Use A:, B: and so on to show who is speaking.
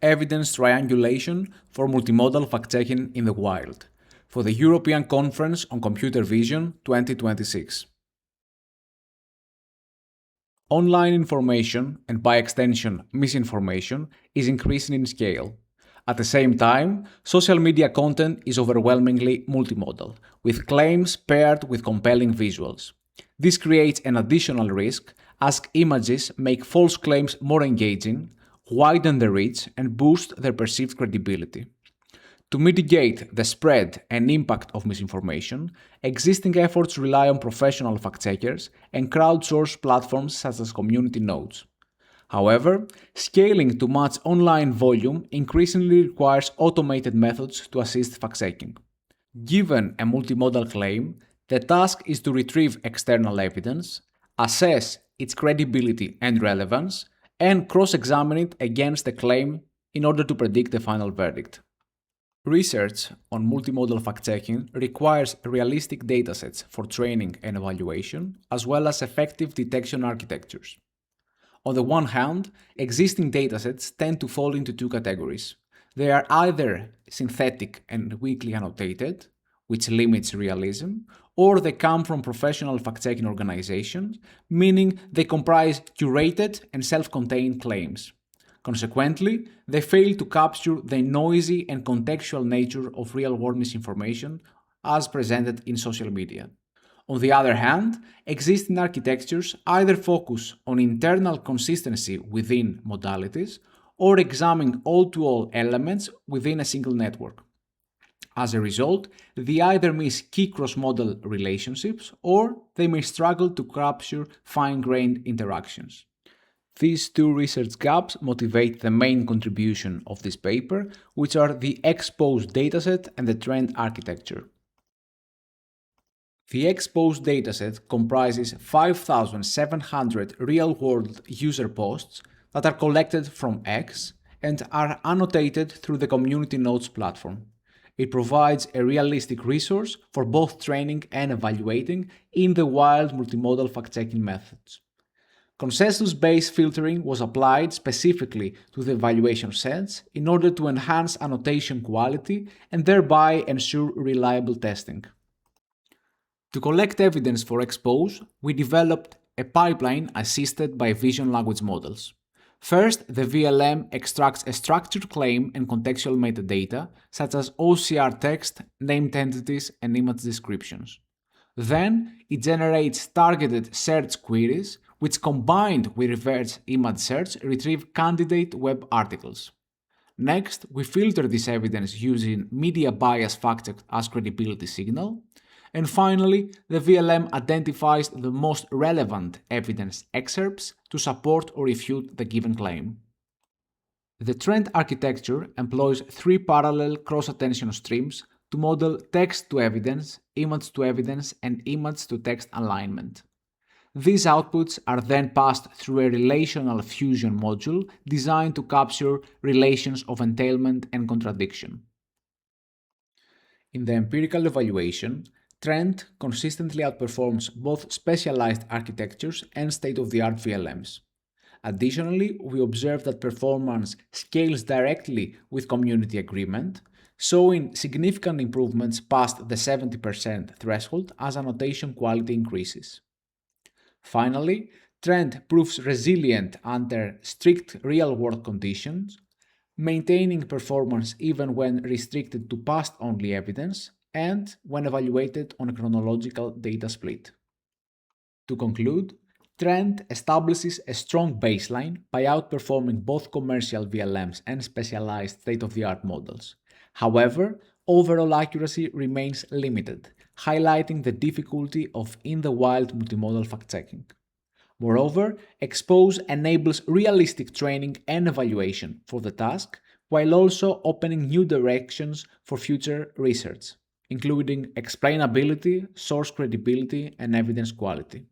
A: Evidence Triangulation for Multimodal Fact-Checking in the Wild for the European Conference on Computer Vision 2026. Online information, and by extension misinformation, is increasing in scale. At the same time, social media content is overwhelmingly multimodal, with claims paired with compelling visuals. This creates an additional risk as images make false claims more engaging, widen their reach, and boost their perceived credibility. To mitigate the spread and impact of misinformation, existing efforts rely on professional fact-checkers and crowdsourced platforms such as community nodes. However, scaling to match online volume increasingly requires automated methods to assist fact-checking. Given a multimodal claim, the task is to retrieve external evidence, assess its credibility and relevance, and cross-examine it against the claim in order to predict the final verdict. Research on multimodal fact-checking requires realistic datasets for training and evaluation, as well as effective detection architectures. On the one hand, existing datasets tend to fall into two categories. They are either synthetic and weakly annotated, which limits realism, or they come from professional fact-checking organizations, meaning they comprise curated and self-contained claims. Consequently, they fail to capture the noisy and contextual nature of real-world misinformation as presented in social media. On the other hand, existing architectures either focus on internal consistency within modalities or examine all-to-all elements within a single network. As a result, they either miss key cross-modal relationships or they may struggle to capture fine-grained interactions. These two research gaps motivate the main contribution of this paper, which are the exposed dataset and the trend architecture. The exposed dataset comprises 5,700 real-world user posts that are collected from X and are annotated through the Community Nodes platform. It provides a realistic resource for both training and evaluating in the wild multimodal fact-checking methods. Consensus-based filtering was applied specifically to the evaluation sets in order to enhance annotation quality and thereby ensure reliable testing. To collect evidence for expose, we developed a pipeline assisted by vision language models. First, the VLM extracts a structured claim and contextual metadata, such as OCR text, named entities, and image descriptions. Then, it generates targeted search queries, which combined with reverse image search retrieve candidate web articles. Next, we filter this evidence using media bias fact-check as credibility signal. And finally, the VLM identifies the most relevant evidence excerpts to support or refute the given claim. The trend architecture employs three parallel cross-attention streams to model text-to-evidence, image-to-evidence, and image-to-text alignment. These outputs are then passed through a relational fusion module designed to capture relations of entailment and contradiction. In the empirical evaluation, Trend consistently outperforms both specialized architectures and state-of-the-art VLMs. Additionally, we observe that performance scales directly with community agreement, showing significant improvements past the 70% threshold as annotation quality increases. Finally, Trend proves resilient under strict real-world conditions, maintaining performance even when restricted to past-only evidence and when evaluated on a chronological data split. To conclude, Trend establishes a strong baseline by outperforming both commercial VLMs and specialized state-of-the-art models. However, overall accuracy remains limited, highlighting the difficulty of in-the-wild multimodal fact-checking. Moreover, Expose enables realistic training and evaluation for the task, while also opening new directions for future research, including explainability, source credibility, and evidence quality.